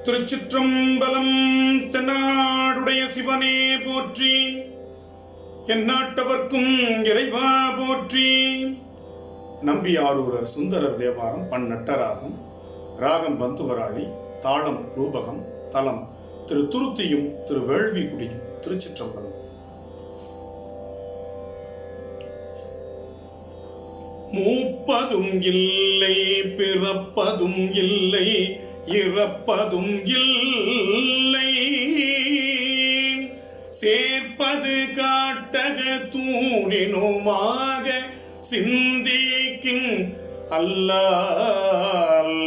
திருச்சிற்றம்பலம். தென்னாடுடைய சிவனே போற்றி, எந்நாட்டவர்க்கும் இறைவா போற்றி. நம்பியாரூரர் சுந்தரர் தேவாரம். பன்னட்டராகம். ராகம் பந்துவராளி. தாளம் ரூபகம். தலம் திரு துருத்தியும் திரு வேள்விக்குடியும். திருச்சிற்றம்பலம். மூப்பதும் இல்லை, பிறப்பதும் இல்லை, இறப்பதும் இல்லை, சேர்ப்பது காட்டக தூணினுமாக சிந்திக்கும் அல்லால்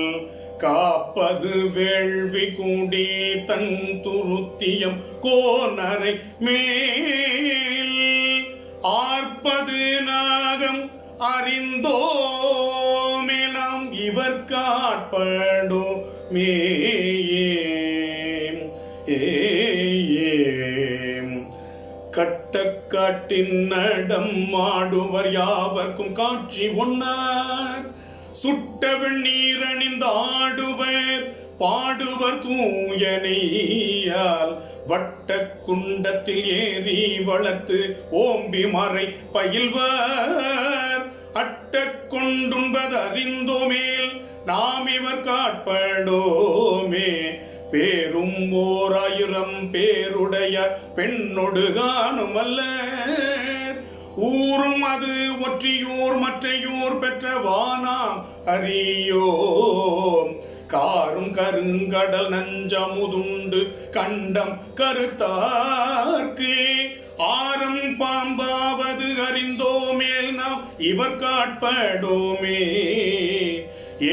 காப்பது வேள்வி கூடி தன் துருத்தியம் கோனரை மேல் ஆர்ப்பது நாகம் அறிந்தோமே நாம் இவர் காட்படோ கட்டக்காட்டின் நடம் ஆடுவர் யாவர்க்கும் காட்சி ஒன்னார் சுட்ட வெண்ணீர் அணிந்து ஆடுவர் பாடுவர் தூயனையால் வட்ட குண்டத்தில் ஏறி வளர்த்து ஓம்பி மறை பயில்வர் அட்ட கொண்டுண்பது அறிந்தோமேல் நாம் இவர் காட்படோமே பேரும் ஓர் ஆயிரம் பேருடைய பெண்ணொடு காணும் அல்ல ஊரும் அது ஒற்றியூர் மற்றையூர் பெற்ற வானாம் அறியோம் காரும் கருங்கடல் நஞ்சமுதுண்டு கண்டம் கருத்தார்க்கு ஆரம் பாம்பாவது அறிந்தோமேல் நாம் இவர் காட்படோமே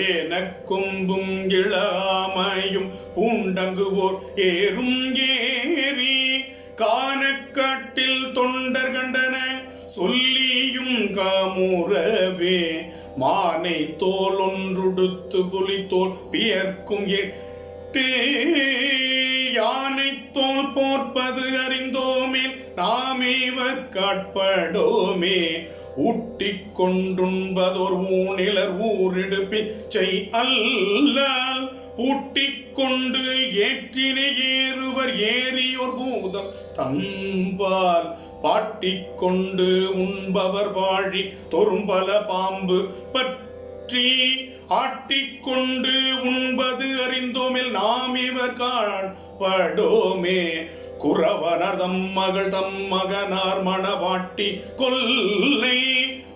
ஏன கொம்பும் இளமையும் பூண்டங்குவோர் ஏறும் ஏறி கானக்காட்டில் தொண்டர் கண்டன சொல்லியும் காமுறவே மானை தோல் ஒன்றுடுத்து புலித்தோல் பியர்க்கும் எட்டு யானை தோல் போர்ப்பது அறிந்தோமே நாம் இவர் காட்படோமே ஊட்டி கொண்டுண்பதோர் ஊனிலர் ஊரிடு பிச்சை அல்லால் பூட்டிக் கொண்டு ஏற்றினை ஏறுவர் ஏறியோர் பூதம் தம்பால் பாட்டிக் கொண்டு உண்பவர் வாழி தொரும்பல பாம்பு பற்றி ஆட்டிக்கொண்டு உண்பது அறிந்தோமில் நாம் இவர் காண்படோமே குறவனர் தம் மகள் தம் மகனார் மணவாட்டி கொல்லை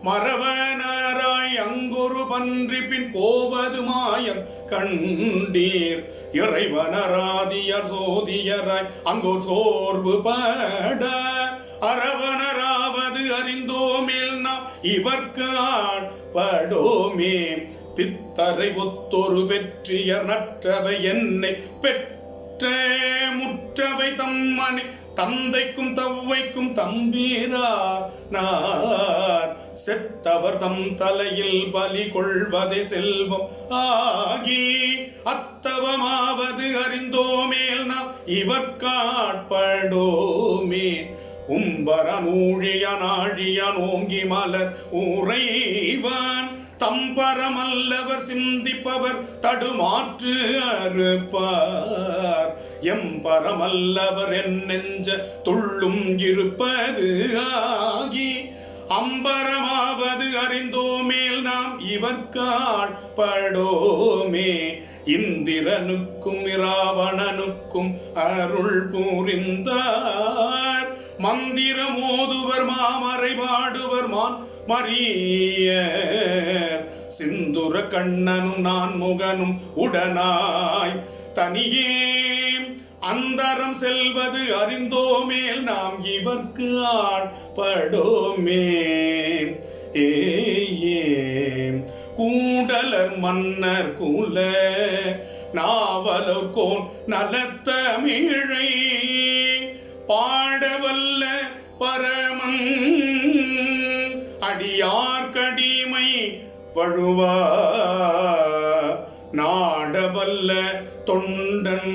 மறவனராய் அங்கொரு பன்றி பின் போவது மாயம் கண்டீர் இறைவனராதியர் சோதியராய் அங்கோர் சோர்வு பட அரவனராவது அறிந்தோமேல் நாம் இவர்க்கு ஆட்படோமே பித்தரை ஒத்தொரு வெற்றியர் நற்றவை என்னை பெற்ற முற்றவை தம்மனை தந்தைக்கும் தவ்வைக்கும் தம்பீரானார் செத்தவர் தம் தலையில் பலி கொள்வதை செல்வம் ஆகி அத்தவமாவது அறிந்தோமேல் நாம் இவர் காட்படோமே உம்பரனூழிய நாழிய நோங்கி மலர் உறைவான் தம்பரமல்லவர் சிந்திப்பவர் தடுமாற்று அறுப்பார் எம்பரமல்லவர் என் நெஞ்ச துள்ளும் இருப்பது ஆகி அம்பரமாவது அறிந்தோமேல் நாம் இவர் காட்படோமே இந்திரனுக்கும் இராவணனுக்கும் அருள் புரிந்தார் மந்திரம் ஓதுவர் மாமறை பாடுவர் மான் மரிய சிந்துர கண்ணனும் நான் முகனும் உடனாய் தனியே அந்தரம் செல்வது அறிந்தோமேல் நாம் இவர்க்கு ஆட்படோமே கூடலர் மன்னர் கூல நாவலர் கோன் நலத்தமிழை பாடவல்ல பரமன் அடியார் கடிமை வழுவா நாடவல்ல தொண்டன்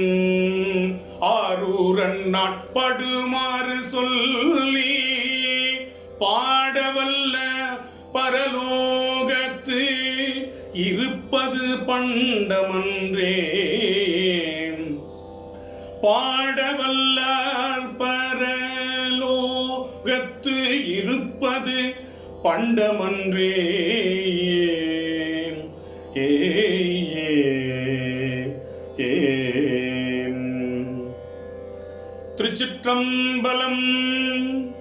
ஆரூரன் நான் படுமாறு சொல்லி பாடவல்ல பரலோகத்து இருப்பது பண்டமன்றே பாடவல்லார் பரலோகத்து இருப்பது பண்டமன்றே. ஏ திருச்சிற்றம்பலம்.